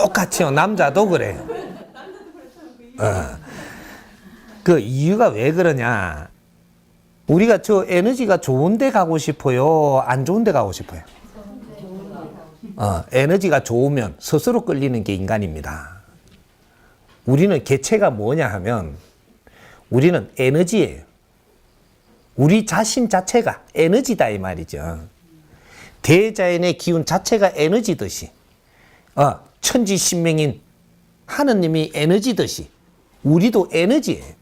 똑같이요. 남자도 그래요. 그 이유가 왜 그러냐. 우리가 저 에너지가 좋은 데 가고 싶어요? 안 좋은 데 가고 싶어요? 에너지가 좋으면 스스로 끌리는 게 인간입니다. 우리는 개체가 뭐냐 하면 우리는 에너지예요. 우리 자신 자체가 에너지다 이 말이죠. 대자연의 기운 자체가 에너지듯이 천지신명인 하느님이 에너지듯이 우리도 에너지예요.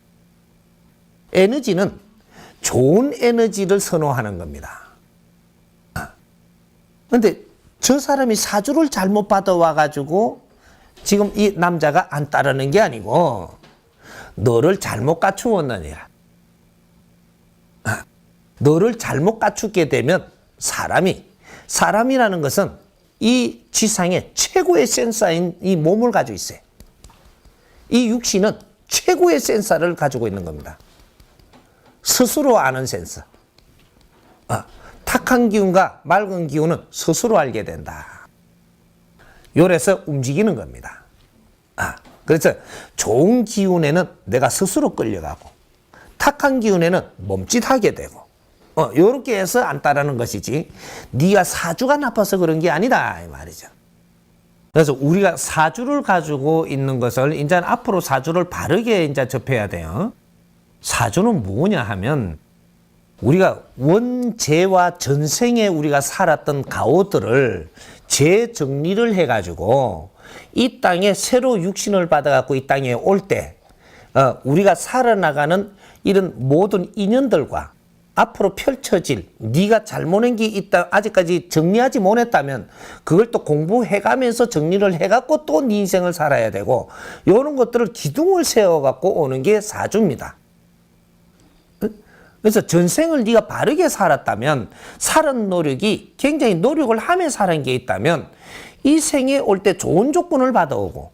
에너지는 좋은 에너지를 선호하는 겁니다. 그런데 저 사람이 사주를 잘못 받아와가지고 지금 이 남자가 안 따르는 게 아니고 너를 잘못 갖추었느니라. 너를 잘못 갖추게 되면 사람이라는 것은 이 지상의 최고의 센서인 이 몸을 가지고 있어요. 이 육신은 최고의 센서를 가지고 있는 겁니다. 스스로 아는 센서. 탁한 기운과 맑은 기운은 스스로 알게 된다. 요래서 움직이는 겁니다. 그래서 좋은 기운에는 내가 스스로 끌려가고 탁한 기운에는 멈칫하게 되고 요렇게 해서 안 따르는 것이지 네가 사주가 나빠서 그런 게 아니다 이 말이죠. 그래서 우리가 사주를 가지고 있는 것을 이제 앞으로 사주를 바르게 이제 접해야 돼요. 사주는 뭐냐 하면 우리가 원재와 전생에 우리가 살았던 가오들을 재정리를 해가지고 이 땅에 새로 육신을 받아갖고 이 땅에 올 때 우리가 살아나가는 이런 모든 인연들과 앞으로 펼쳐질 네가 잘못한 게 있다 아직까지 정리하지 못했다면 그걸 또 공부해가면서 정리를 해갖고 또 네 인생을 살아야 되고 이런 것들을 기둥을 세워갖고 오는 게 사주입니다. 그래서 전생을 네가 바르게 살았다면 살은 노력이 굉장히 노력을 하며 사는 게 있다면 이 생에 올 때 좋은 조건을 받아오고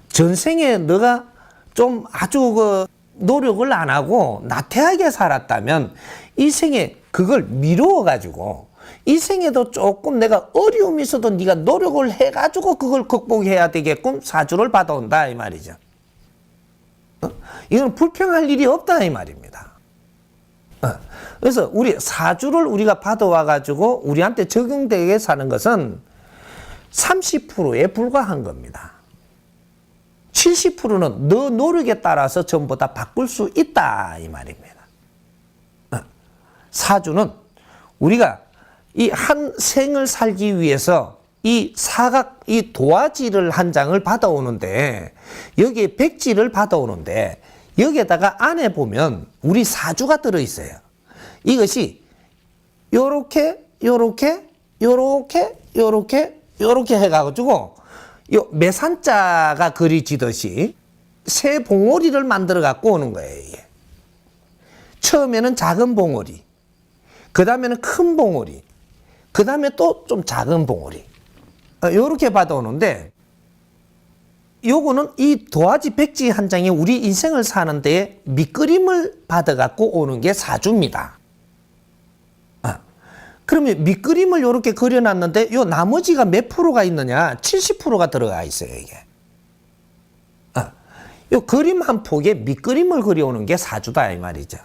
전생에 너가 좀 아주 노력을 안 하고 나태하게 살았다면 이 생에 그걸 미루어 가지고 이 생에도 조금 내가 어려움이 있어도 네가 노력을 해 가지고 그걸 극복해야 되게끔 사주를 받아온다 이 말이죠. 이건 불평할 일이 없다 이 말입니다. 그래서 우리 사주를 우리가 받아와 가지고 우리한테 적용되게 사는 것은 30%에 불과한 겁니다. 70%는 너 노력에 따라서 전부 다 바꿀 수 있다 이 말입니다. 사주는 우리가 이 한 생을 살기 위해서 이 사각 이 도화지를 한 장을 받아오는데 여기에 백지를 받아오는데 여기에다가 안에 보면 우리 사주가 들어있어요. 이것이 요렇게 요렇게 요렇게 요렇게 요렇게 해가지고 요 매산자가 그려지듯이 새 봉오리를 만들어 갖고 오는 거예요. 이게. 처음에는 작은 봉오리, 그 다음에는 큰 봉오리, 그 다음에 또 좀 작은 봉오리 요렇게 받아오는데 요거는 이 도화지 백지 한 장에 우리 인생을 사는 데에 밑그림을 받아 갖고 오는 게 사주입니다. 그러면 밑그림을 이렇게 그려놨는데 요 나머지가 몇 프로가 있느냐? 70%가 들어가 있어요, 이게. 요 그림 한 폭에 밑그림을 그려오는 게 사주다, 이 말이죠.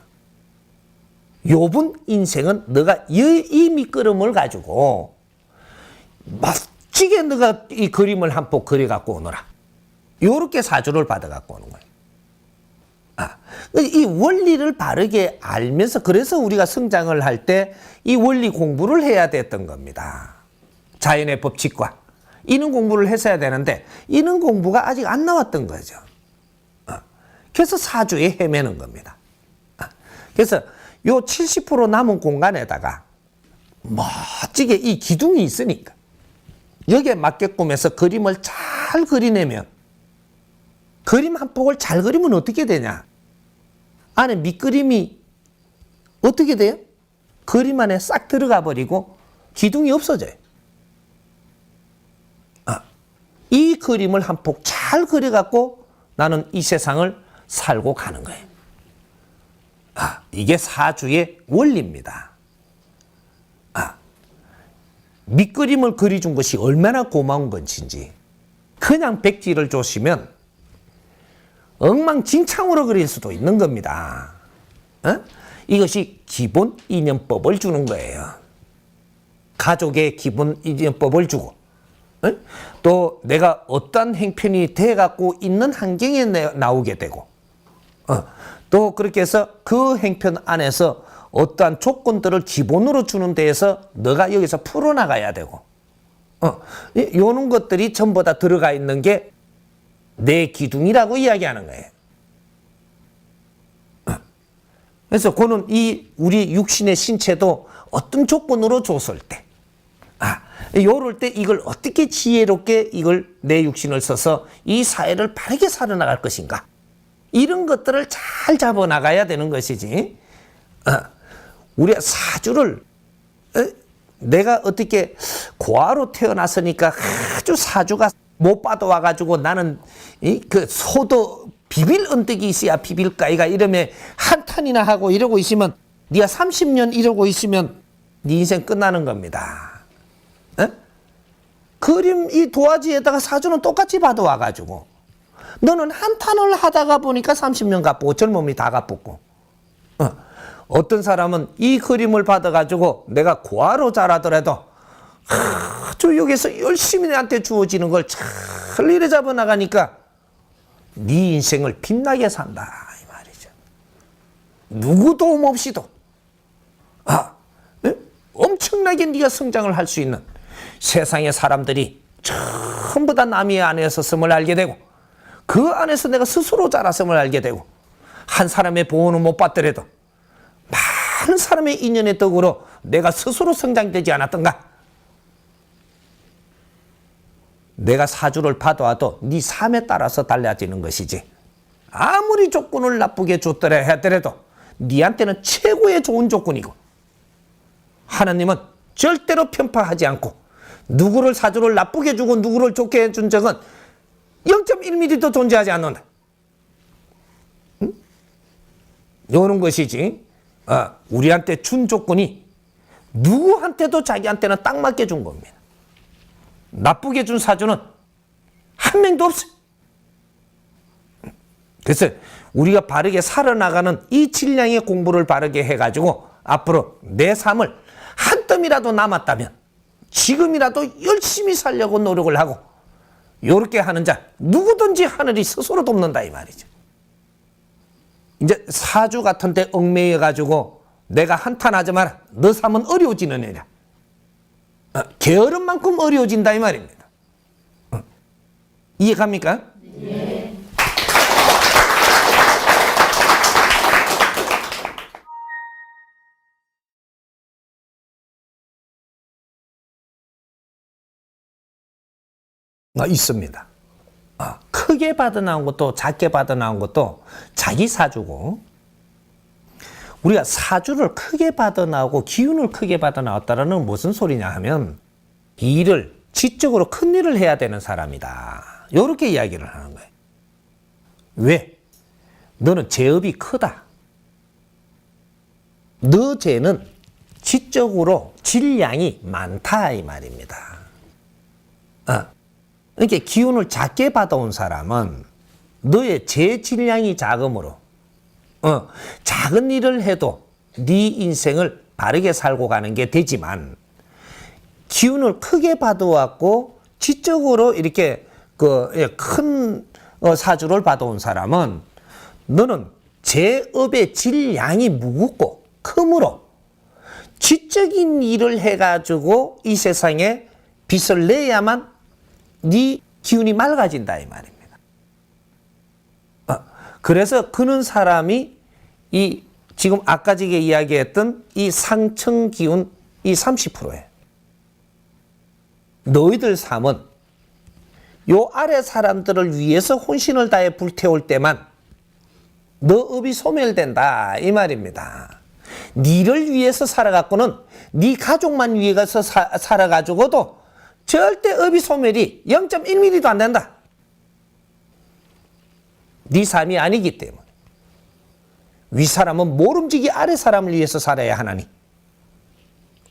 요번 인생은 너가 이 밑그림을 가지고 멋지게 너가 이 그림을 한 폭 그려갖고 오너라. 요렇게 사주를 받아갖고 오는 거예요. 이 원리를 바르게 알면서 그래서 우리가 성장을 할 때 이 원리 공부를 해야 됐던 겁니다. 자연의 법칙과 이런 공부를 했어야 되는데 이런 공부가 아직 안 나왔던 거죠. 그래서 사주에 헤매는 겁니다. 그래서 요 70% 남은 공간에다가 멋지게 이 기둥이 있으니까 여기에 맞게끔 해서 그림을 잘 그리내면 그림 한 폭을 잘 그리면 어떻게 되냐? 안에 밑그림이 어떻게 돼요? 그림 안에 싹 들어가 버리고 기둥이 없어져요. 이 그림을 한 폭 잘 그려갖고 나는 이 세상을 살고 가는 거예요. 이게 사주의 원리입니다. 밑그림을 그려준 것이 얼마나 고마운 건지 그냥 백지를 주시면 엉망진창으로 그릴 수도 있는 겁니다. 이것이 기본 인연법을 주는 거예요. 가족의 기본 인연법을 주고, 또 내가 어떤 행편이 돼갖고 있는 환경에 나오게 되고, 또 그렇게 해서 그 행편 안에서 어떠한 조건들을 기본으로 주는 데에서 너가 여기서 풀어나가야 되고, 요런 것들이 전부 다 들어가 있는 게 내 기둥이라고 이야기하는 거예요. 그래서 그는 이 우리 육신의 신체도 어떤 조건으로 줬을 때, 요럴 때 이걸 어떻게 지혜롭게 이걸 내 육신을 써서 이 사회를 바르게 살아나갈 것인가, 이런 것들을 잘 잡아나가야 되는 것이지. 우리가 사주를 내가 어떻게 고아로 태어났으니까 아주 사주가 못 받아와가지고 나는 그 소도 비빌 언덕이 있어야 비빌까이가 이러면 한탄이나 하고 이러고 있으면, 네가 30년 이러고 있으면 네 인생 끝나는 겁니다. 그림 이 도화지에다가 사주는 똑같이 받아와가지고 너는 한탄을 하다가 보니까 30년 갚고 젊음이 다 갚고, 어떤 사람은 이 그림을 받아가지고 내가 고아로 자라더라도 아주 여기서 열심히 내한테 주어지는 걸 잘 이래 잡아 나가니까 네 인생을 빛나게 산다 이 말이죠. 누구 도움 없이도 엄청나게 네가 성장을 할 수 있는 세상의 사람들이 전부 다 남의 안에 섰음을 알게 되고, 그 안에서 내가 스스로 자랐음을 알게 되고, 한 사람의 보호는 못 받더라도 많은 사람의 인연의 덕으로 내가 스스로 성장되지 않았던가. 내가 사주를 받아와도 네 삶에 따라서 달라지는 것이지, 아무리 조건을 나쁘게 줬더라 하더라도 네한테는 최고의 좋은 조건이고, 하나님은 절대로 편파하지 않고 누구를 사주를 나쁘게 주고 누구를 좋게 해준 적은 0.1mm도 존재하지 않는다. 이런 것이지. 우리한테 준 조건이 누구한테도 자기한테는 딱 맞게 준 겁니다. 나쁘게 준 사주는 한 명도 없어요. 그래서 우리가 바르게 살아나가는 이 질량의 공부를 바르게 해가지고 앞으로 내 삶을 한 뜸이라도 남았다면 지금이라도 열심히 살려고 노력을 하고, 요렇게 하는 자 누구든지 하늘이 스스로 돕는다 이 말이죠. 이제 사주 같은 데 얽매여 가지고 내가 한탄하지 마라, 너 삶은 어려워지는 애라, 게으른 만큼 어려워진다 이 말입니다. 이해갑니까? 네. 있습니다. 크게 받아나온 것도 작게 받아나온 것도 자기 사주고, 우리가 사주를 크게 받아나오고 기운을 크게 받아나왔다는 건 무슨 소리냐 하면, 일을 지적으로 큰 일을 해야 되는 사람이다, 이렇게 이야기를 하는 거예요. 왜? 너는 재업이 크다. 너 재는 지적으로 질량이 많다 이 말입니다. 그러니까 기운을 작게 받아온 사람은 너의 재 질량이 작으므로 작은 일을 해도 네 인생을 바르게 살고 가는 게 되지만, 기운을 크게 받아왔고 지적으로 이렇게 큰 사주를 받아온 사람은 너는 재업의 질량이 무겁고 크므로 지적인 일을 해가지고 이 세상에 빛을 내야만 네 기운이 맑아진다 이 말입니다. 그래서 그런 사람이 이 지금 아까 전에 이야기했던 이 상청 기운 이 30%예요. 너희들 삶은 요 아래 사람들을 위해서 혼신을 다해 불태울 때만 너 업이 소멸된다 이 말입니다. 니를 위해서 살아갖고는 네 가족만 위해서 살아가지고도 절대 업이 소멸이 0.1mm도 안 된다. 네 삶이 아니기 때문에. 위 사람은 모름지기 아래 사람을 위해서 살아야 하나니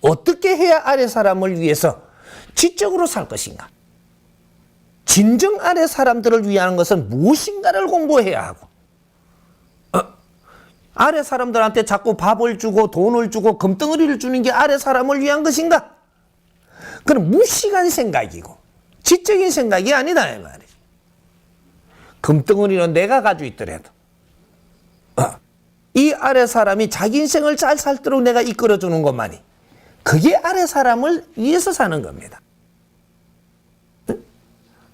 어떻게 해야 아래 사람을 위해서 지적으로 살 것인가? 진정 아래 사람들을 위한 것은 무엇인가를 공부해야 하고, 아래 사람들한테 자꾸 밥을 주고 돈을 주고 금덩어리를 주는 게 아래 사람을 위한 것인가? 그건 무식한 생각이고 지적인 생각이 아니다 이 말이지. 금덩어리는 내가 가지고 있더라도 이 아래 사람이 자기 인생을 잘 살도록 내가 이끌어주는 것만이 그게 아래 사람을 위해서 사는 겁니다.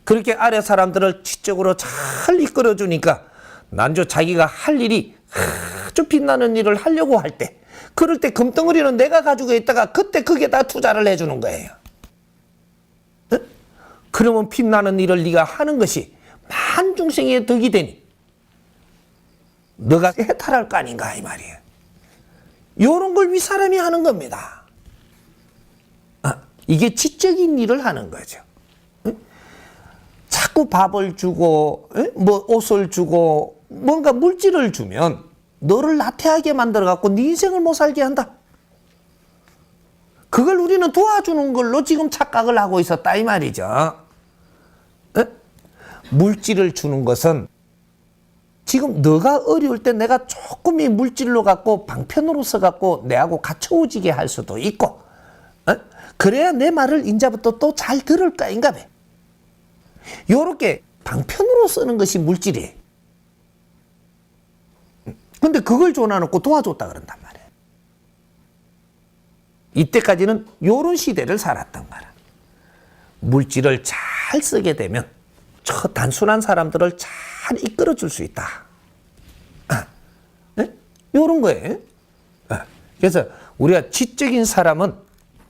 그렇게 아래 사람들을 지적으로 잘 이끌어주니까 난조 자기가 할 일이 아주 빛나는 일을 하려고 할 때, 그럴 때 금덩어리는 내가 가지고 있다가 그때 그게다 투자를 해주는 거예요. 그러면 빛나는 일을 네가 하는 것이 만중생의 덕이 되니 너가 해탈할 거 아닌가 이 말이에요. 이런 걸 위 사람이 하는 겁니다. 이게 지적인 일을 하는 거죠. 자꾸 밥을 주고 뭐 옷을 주고 뭔가 물질을 주면 너를 나태하게 만들어 갖고 네 인생을 못 살게 한다. 그걸 우리는 도와주는 걸로 지금 착각을 하고 있었다 이 말이죠. 물질을 주는 것은 지금 너가 어려울 때 내가 조금 이 물질로 갖고 방편으로 써 갖고 내하고 갇혀오지게 할 수도 있고, 그래야 내 말을 인자부터 또 잘 들을 까인가 봐. 요렇게 방편으로 쓰는 것이 물질이에요. 근데 그걸 줘놔놓고 도와줬다 그런단 말이에요. 이때까지는 요런 시대를 살았단 말이에요. 물질을 잘 쓰게 되면 저 단순한 사람들을 잘 이끌어줄 수 있다. 요런 거예요. 그래서 우리가 지적인 사람은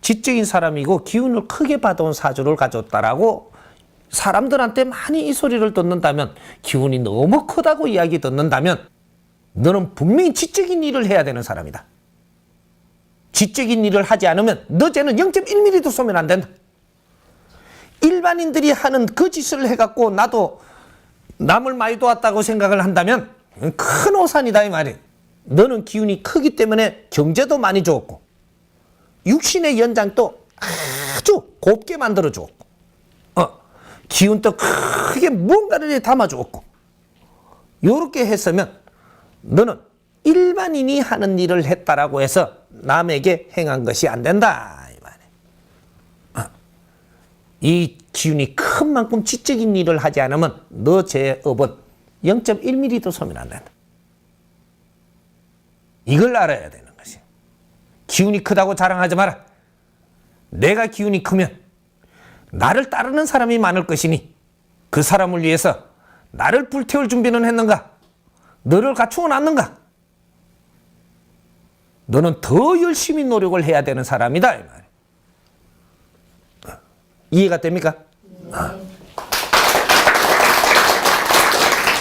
지적인 사람이고 기운을 크게 받아온 사주를 가졌다라고 사람들한테 많이 이 소리를 듣는다면, 기운이 너무 크다고 이야기 듣는다면 너는 분명히 지적인 일을 해야 되는 사람이다. 지적인 일을 하지 않으면 너 쟤는 0.1mm도 쏘면 안 된다. 일반인들이 하는 그 짓을 해갖고 나도 남을 많이 도왔다고 생각을 한다면 큰 오산이다 이 말이에요. 너는 기운이 크기 때문에 경제도 많이 주었고 육신의 연장도 아주 곱게 만들어 주었고 기운도 크게 뭔가를 담아 주었고, 요렇게 했으면 너는 일반인이 하는 일을 했다라고 해서 남에게 행한 것이 안 된다 이 말이에요. 이 기운이 큰 만큼 지적인 일을 하지 않으면 너 제 업은 0.1mm도 쏘면 안 된다. 이걸 알아야 되는 것이. 기운이 크다고 자랑하지 마라. 내가 기운이 크면 나를 따르는 사람이 많을 것이니 그 사람을 위해서 나를 불태울 준비는 했는가? 너를 갖추어 놨는가? 너는 더 열심히 노력을 해야 되는 사람이다 이 말이에요. 이해가 됩니까?